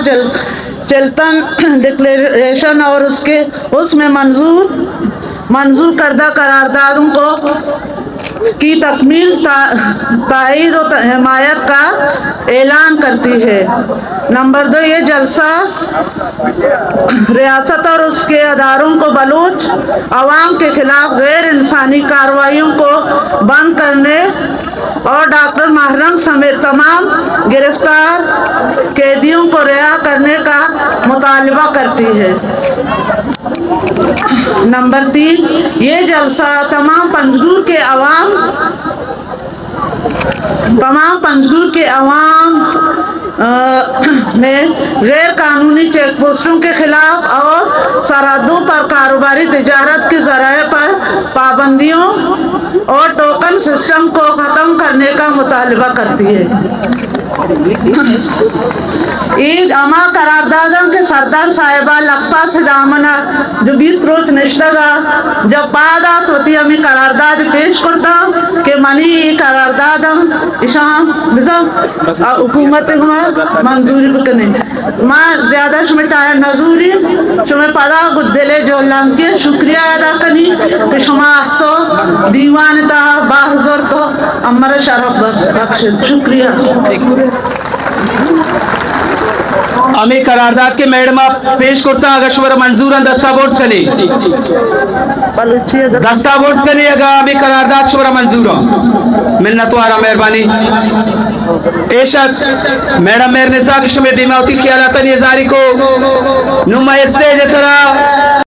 Chilton declaration और उसमें मंजूर करदा करारदादों की तकमील तायीद और हिमायत का ऐलान करती है। नंबर 2, ये जलसा रियासत और उसके अदारों को बलूच अवाम के खिलाफ गैर इंसानी कार्रवाइयों को बंद करने और डॉक्टर महरम समेत तमाम गिरफ्तार कैदियों को रिहा करने का मुतालबा करती है। नंबर 3, ये जलसा तमाम पंजगुर के अवाम में गैर कानूनी चेक पोस्टों के खिलाफ और सरहदों पर कारोबारी तिजारत के ज़राए पर पाबंदियों और टोकन सिस्टम को ख़त्म करने का मुतालबा करती है। ईद अमा करारदादों के सरदार साहिबा लक्पा से दामना जो 20 रोज निश्तगा जब बादात होती हमें करारदाद पेश करता कि मनी करारदादम इशाम बिज़म हुकूमत मंजूरी बकने माँ ज़्यादा शुमे टायर नजूरी शुमे पदा गुद्दले जो लंके शुक्रिया अदा कनी कि शुमा तो दीवान ता बाहज़र तो अमर शरफ बख्श शुक्रिया। আমি करारदाद के मैडम आप पेश करता अगर शुवर मंजूर दस्तावेज कने अगर हमें करारदाद शुवर मंजूर मिन्नत वारा मेहरबानी एशत मैडम मेर निसा की शुमे दिमावती ख्यालातन ये जारी को नुमा स्टेज सरा